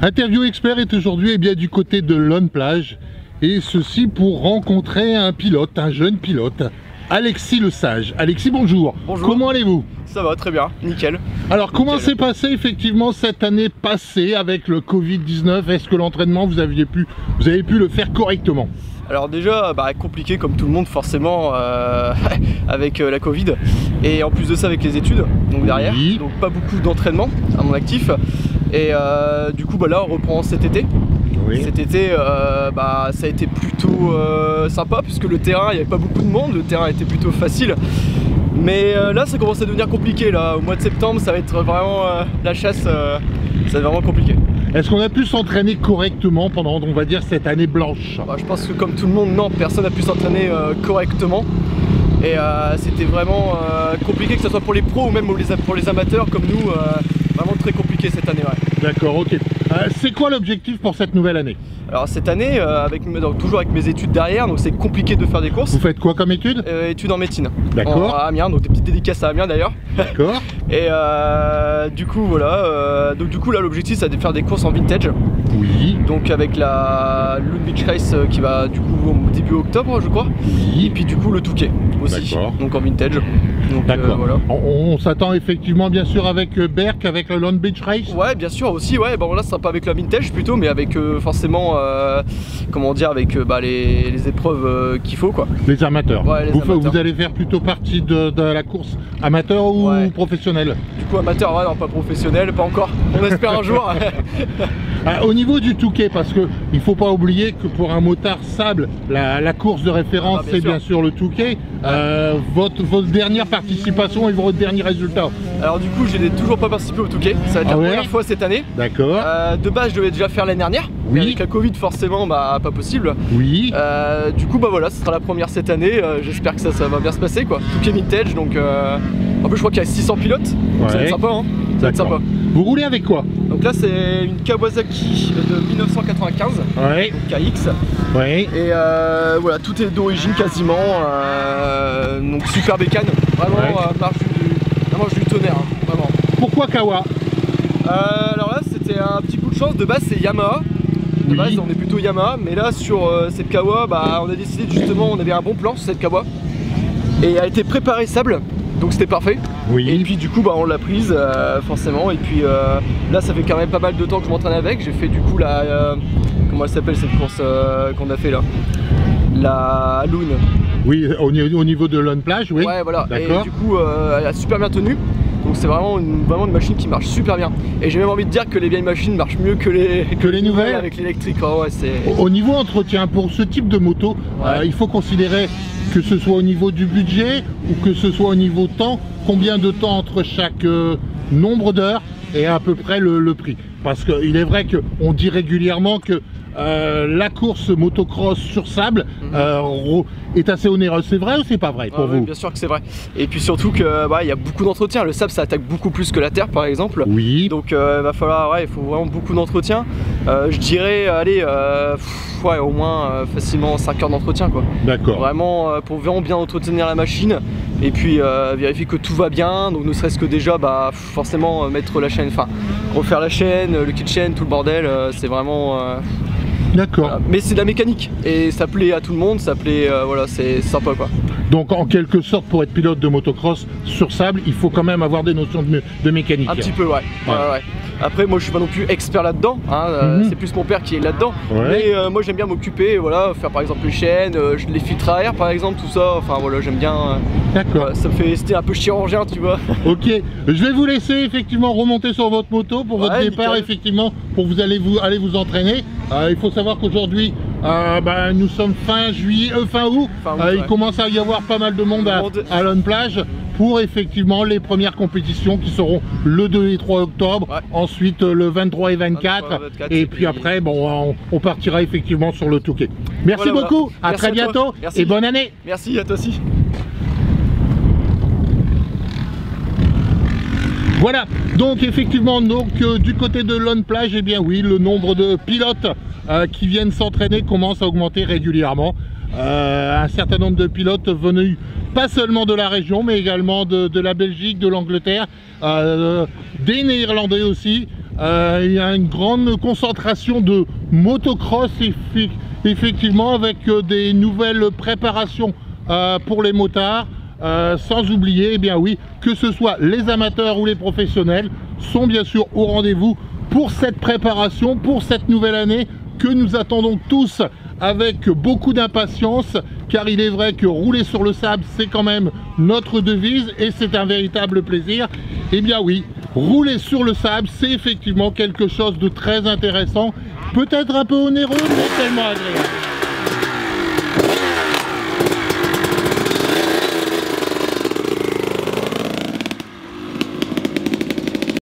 Interview Expert est aujourd'hui bien du côté de Lone Plage, et ceci pour rencontrer un pilote, un jeune pilote, Alexis Lesage. Alexis, bonjour. Bonjour. Comment allez-vous? Ça va, très bien, nickel. Alors, comment s'est passé effectivement cette année passée avec le Covid-19? Est-ce que l'entraînement, vous avez pu le faire correctement? Alors déjà, compliqué comme tout le monde forcément avec la Covid, et en plus de ça avec les études, donc derrière, oui. Donc pas beaucoup d'entraînement à mon actif, et du coup là on reprend cet été. Oui. Cet été ça a été plutôt sympa puisque le terrain, il n'y avait pas beaucoup de monde, le terrain était plutôt facile. Mais là ça commence à devenir compliqué, là au mois de septembre ça va être vraiment la chasse, ça va être vraiment compliqué. Est-ce qu'on a pu s'entraîner correctement pendant, on va dire, cette année blanche? Je pense que comme tout le monde, non, personne n'a pu s'entraîner correctement. Et c'était vraiment compliqué, que ce soit pour les pros ou même pour les amateurs comme nous, vraiment très compliqué cette année. Ouais. D'accord, ok. C'est quoi l'objectif pour cette nouvelle année? Alors cette année, toujours avec mes études derrière, donc c'est compliqué de faire des courses. Vous faites quoi comme études? Études en médecine. D'accord. À Amiens, donc des petites dédicaces à Amiens d'ailleurs. D'accord. Et du coup voilà, donc du coup là l'objectif c'est de faire des courses en vintage. Oui. Donc avec la Lone Beach Race qui va du coup au début octobre je crois. Oui. Et puis du coup le Touquet aussi. Donc en vintage. D'accord. Voilà. On s'attend effectivement bien sûr avec Berck, avec le Lone Beach Race. Ouais, bien sûr aussi, ouais. Bon là ce sera pas avec la vintage plutôt, mais avec forcément comment dire, avec les épreuves qu'il faut quoi. Les amateurs. Ouais, les amateurs. Vous allez faire plutôt partie de la course amateur ou professionnelle? Du coup amateur, ouais, non pas professionnel, pas encore. On espère un jour. Au niveau du Touquet, parce que il faut pas oublier que pour un motard sable, la course de référence c'est bien sûr le Touquet. Votre dernière participation et votre dernier résultat? Alors du coup je n'ai toujours pas participé au Touquet, ça va être la première fois cette année. D'accord. De base je devais déjà faire l'année dernière, mais avec la Covid forcément pas possible. Oui. Du coup voilà, ce sera la première cette année, j'espère que ça va bien se passer quoi. Touquet vintage, donc en plus je crois qu'il y a 600 pilotes, donc ça va être sympa hein. Ça va être sympa. Vous roulez avec quoi? Donc là c'est une Kawasaki de 1995, donc KX. Et voilà, tout est d'origine quasiment, donc super bécane, vraiment marche du tonnerre, hein, vraiment. Pourquoi Kawa? Alors là c'était un petit coup de chance, de base c'est Yamaha. De base on est plutôt Yamaha, mais là sur cette Kawa, on a décidé justement, on avait un bon plan sur cette Kawa. Et elle a été préparée sable, donc c'était parfait. Et puis du coup on l'a prise forcément. Et puis là ça fait quand même pas mal de temps que je m'entraîne avec. J'ai fait du coup la comment elle s'appelle cette course qu'on a fait là, la Loon. Oui, au niveau de Lone Plage, oui. Ouais voilà. Et du coup elle a super bien tenu. Donc c'est vraiment une machine qui marche super bien. Et j'ai même envie de dire que les vieilles machines marchent mieux que les nouvelles avec l'électrique. Au niveau entretien, pour ce type de moto, il faut considérer que ce soit au niveau du budget ou que ce soit au niveau temps, combien de temps entre chaque nombre d'heures et à peu près le prix. Parce qu'il est vrai qu'on dit régulièrement que la course motocross sur sable est assez onéreuse. C'est vrai ou c'est pas vrai pour vous? Bien sûr que c'est vrai. Et puis surtout que il y a beaucoup d'entretien. Le sable ça attaque beaucoup plus que la terre par exemple. Oui. Donc va falloir, il faut vraiment beaucoup d'entretien. Je dirais allez au moins facilement 5 heures d'entretien quoi. D'accord. Vraiment pour vraiment bien entretenir la machine et puis vérifier que tout va bien. Donc ne serait-ce que déjà forcément mettre la chaîne, enfin refaire la chaîne, le kit chaîne, tout le bordel, c'est vraiment d'accord. Voilà. Mais c'est de la mécanique et ça plaît à tout le monde, ça plaît, voilà, c'est sympa quoi. Donc en quelque sorte pour être pilote de motocross sur sable, il faut quand même avoir des notions de mécanique. Un petit peu ouais. Après moi je suis pas non plus expert là-dedans, hein, c'est plus mon père qui est là-dedans. Mais moi j'aime bien m'occuper, voilà, faire par exemple les chaînes, les filtres à air par exemple, tout ça, enfin voilà j'aime bien. D'accord. Ça me fait rester un peu chirurgien tu vois. Ok, je vais vous laisser effectivement remonter sur votre moto pour votre départ effectivement, pour aller vous entraîner. Il faut savoir qu'aujourd'hui nous sommes fin août, il commence à y avoir pas mal de monde à Lone Plage pour effectivement les premières compétitions qui seront le 2 et 3 octobre, ensuite le 23 et 24 et puis après on partira effectivement sur le Touquet. Merci beaucoup, à très bientôt et bonne année. Merci à toi aussi. Voilà, donc effectivement du côté de Lone Plage, eh bien oui, le nombre de pilotes qui viennent s'entraîner commence à augmenter régulièrement. Un certain nombre de pilotes venus pas seulement de la région mais également de la Belgique, de l'Angleterre, des Néerlandais aussi. Il y a une grande concentration de motocross effectivement, avec des nouvelles préparations pour les motards, sans oublier, eh bien oui, que ce soit les amateurs ou les professionnels sont bien sûr au rendez-vous pour cette préparation, pour cette nouvelle année que nous attendons tous avec beaucoup d'impatience, car il est vrai que rouler sur le sable, c'est quand même notre devise et c'est un véritable plaisir. Eh bien oui, rouler sur le sable, c'est effectivement quelque chose de très intéressant, peut-être un peu onéreux, mais tellement agréable.